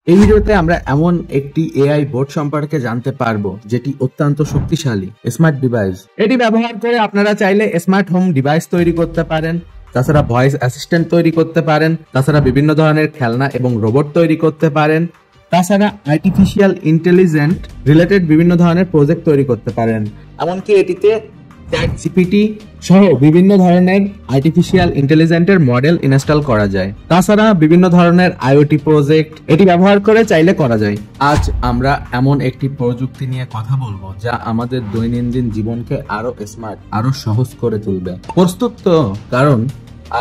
এই ভিডিওতে আমরা এমন একটি এআই বোর্ড সম্পর্কে জানতে পারবো যেটি অত্যন্ত শক্তিশালী স্মার্ট ডিভাইস। এটি ব্যবহার করে আপনারা চাইলে স্মার্ট হোম ডিভাইস তৈরি করতে পারেন, তাছাড়া ভয়েস অ্যাসিস্ট্যান্ট তৈরি করতে পারেন, তাছাড়া বিভিন্ন ধরনের খেলনা এবং রোবট তৈরি করতে পারেন, তাছাড়া আর্টিফিশিয়াল ইন্টেলিজেন্ট রিলেটেড বিভিন্ন ধরনের প্রজেক্ট তৈরি করতে পারেন। এমনকি এটিতে চ্যাটজিপিটি সহ বিভিন্ন ধরনের আর্টিফিশিয়াল ইন্টেলিজেন্টের মডেল ইনস্টল করা যায়। তাছাড়া বিভিন্ন ধরনের আইওটি প্রজেক্ট এটি ব্যবহার করে চাইলে করা যায়। আজ আমরা এমন একটি প্রযুক্তি নিয়ে কথা বলবো যা আমাদের দৈনন্দিন জীবনকে আরো স্মার্ট, আরো সহজ করে তুলবে। প্রস্তুত তো? কারণ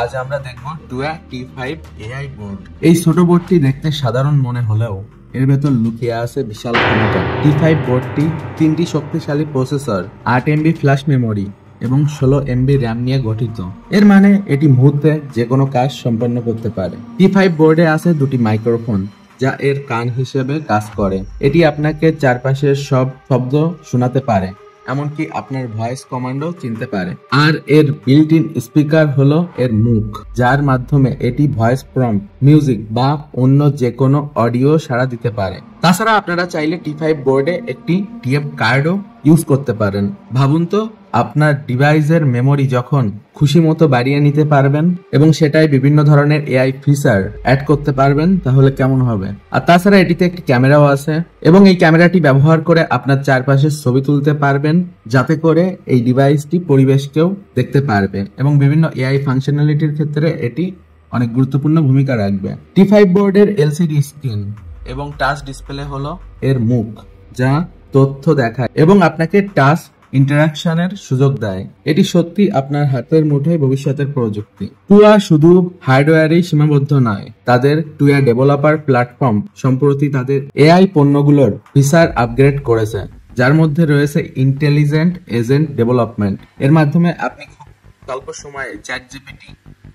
আজ আমরা দেখব টুয়া T5 এআই বোর্ড। এই ছোট বোর্ডটি দেখতে সাধারণ মনে হলেও এর ভেতর লুকিয়ে আছে বিশাল ক্ষমতা। T5 বোর্ডটি 3টি শক্তিশালী প্রসেসর, 8 MB ফ্ল্যাশ মেমোরি এবং 16 MB র্যাম নিয়ে গঠিত। এর মানে এটি মুহূর্তে যে কোনো কাজ সম্পন্ন করতে পারে। T5 বোর্ডে আছে 2টি মাইক্রোফোন যা এর কান হিসেবে কাজ করে। এটি আপনাকে চারপাশের সব শব্দ শোনাতে পারে, এমনকি আপনার ভয়েস কমান্ডও চিনতে পারে। আর এর বিল্ট ইন স্পিকার হলো এর মুখ, যার মাধ্যমে এটি ভয়েস প্রম্পট, মিউজিক বা অন্য যে কোনো অডিও সাড়া দিতে পারে। তাছাড়া আপনারা চাইলে T5 বোর্ডে একটি TF কার্ডও ইউজ করতে পারেন। ভাবুন তো, আপনার ডিভাইসের মেমোরি যখন খুশি মতো বাড়িয়ে নিতে পারবেন এবং সেটাই বিভিন্ন ধরনের এআই ফিচার অ্যাড করতে পারবেন, তাহলে কেমন হবে? আর তাছাড়া এটিতে একটি ক্যামেরাও আছে এবং এই ক্যামেরাটি ব্যবহার করে আপনার চারপাশে ছবি তুলতে পারবেন, যাতে করে এই ডিভাইসটি পরিবেশকেও দেখতে পারবে এবং বিভিন্ন এআই ফাংশনালিটির ক্ষেত্রে এটি অনেক গুরুত্বপূর্ণ ভূমিকা রাখবে। T5 বোর্ডের এলসিডি স্ক্রিন এবং টাচ ডিসপ্লে হলো এর মুখ, যা তথ্য দেখায় এবং আপনাকে টাচ ইন্টারাকশনের সুযোগ দেয়। এটি সত্যি আপনার হাতের মুঠোয় ভবিষ্যতের প্রযুক্তি। টুয়া শুধু হার্ডওয়্যারেই সীমাবদ্ধ নয়, তাদের টুয়া ডেভেলপার প্ল্যাটফর্ম সম্প্রতি তাদের এআই পণ্যগুলোর ফিচার আপগ্রেড করেছে, যার মধ্যে রয়েছে ইন্টেলিজেন্ট এজেন্ট ডেভেলপমেন্ট। এর মাধ্যমে আপনি খুব স্বল্প সময়ে চ্যাটজিপিটি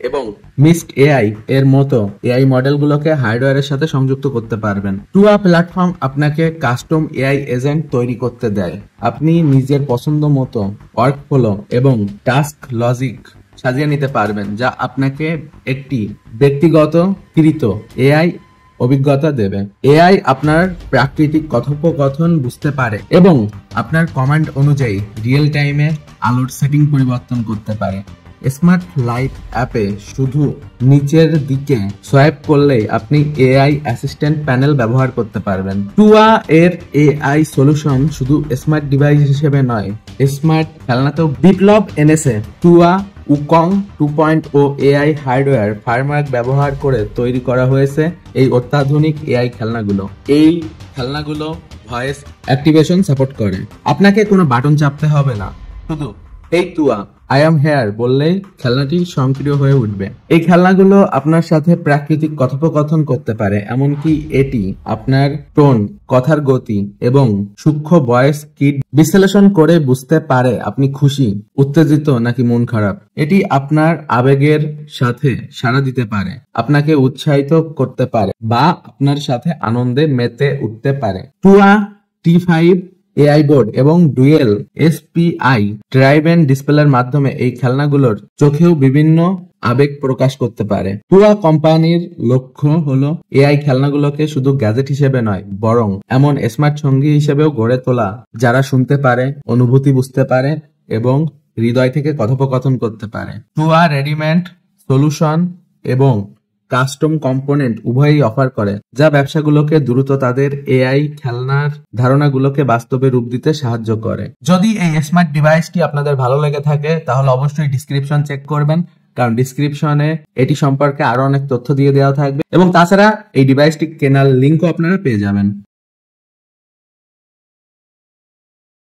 এবং মিস্ট এআই এর মতো এআই মডেলগুলোকে হার্ডওয়্যারের সাথে সংযুক্ত করতে পারবেন। টুয়া প্ল্যাটফর্ম আপনাকে কাস্টম এআই এজেন্ট তৈরি করতে দেয়। আপনি নিজের পছন্দ মতো ওয়ার্কফ্লো এবং টাস্ক লজিক সাজিয়ে নিতে পারবেন, যা আপনাকে একটি ব্যক্তিগতকৃত এআই অভিজ্ঞতা দেবে। এআই আপনার প্রাকৃতিক কথোপকথন বুঝতে পারে এবং আপনার কমান্ড অনুযায়ী রিয়েল টাইমে আলোর সেটিং পরিবর্তন করতে পারে। স্মার্ট লাইট অ্যাপে শুধু নিচের দিকে সোয়াইপ করলেই আপনি এআই অ্যাসিস্ট্যান্ট প্যানেল ব্যবহার করতে পারবেন। টুয়া এর এআই সলিউশন শুধু স্মার্ট ডিভাইস হিসেবে নয়, স্মার্ট খেলনাতেও বিপ্লব এনেছে। টুয়া উকং 2.0 এআই হার্ডওয়্যার ফার্মওয়্যার ব্যবহার করে তৈরি করা হয়েছে এই অত্যাধুনিক এআই খেলনাগুলো। এই খেলনাগুলো ভয়েস অ্যাক্টিভেশন সাপোর্ট করে। আপনাকে কোনো বাটন চাপতে হবে না, শুধু এই টুয়া আই এম হেয়ার বললেই খেলনাটি স্বয়ংক্রিয় হয়ে উঠবে। এই খেলনাগুলো আপনার সাথে প্রাকৃতিক কথোপকথন করতে পারে, এমনকি এটি আপনার টোন, কথার গতি এবং সূক্ষ্ম ভয়েস কিট বিশ্লেষণ করে বুঝতে পারে আপনি খুশি, উত্তেজিত নাকি মন খারাপ। এটি আপনার আবেগের সাথে সাড়া দিতে পারে, আপনাকে উৎসাহিত করতে পারে বা আপনার সাথে আনন্দে মেতে উঠতে পারে। টুয়া T5 এআই বোর্ড এবং ডুয়েল এসপিআই ড্রাইভ এন্ড ডিসপ্লের মাধ্যমে এই খেলনাগুলোর চোখেও বিভিন্ন আবেগ প্রকাশ করতে পারে। টুয়া কোম্পানির লক্ষ্য হলো এআই খেলনাগুলোকে শুধু গ্যাজেট হিসেবে নয়, বরং এমন স্মার্ট সঙ্গী হিসেবেও গড়ে তোলা যারা শুনতে পারে, অনুভূতি বুঝতে পারে এবং হৃদয় থেকে কথোপকথন করতে পারে। টুয়া রেডিমেড সলিউশন এবং কাস্টম কম্পোনেন্ট উভয়ই অফার করে, যা ব্যবসাগুলোকে দ্রুত তাদের এআই খেলনার ধারণাগুলোকে বাস্তবে রূপ দিতে সাহায্য করে। যদি এই স্মার্ট ডিভাইসটি আপনাদের ভালো লেগে থাকে, তাহলে অবশ্যই ডিসক্রিপশন চেক করবেন, কারণ ডিসক্রিপশনে এটি সম্পর্কে আরো অনেক তথ্য দিয়ে দেওয়া থাকবে এবং তাছাড়া এই ডিভাইসটি কেনার লিঙ্কও আপনারা পেয়ে যাবেন।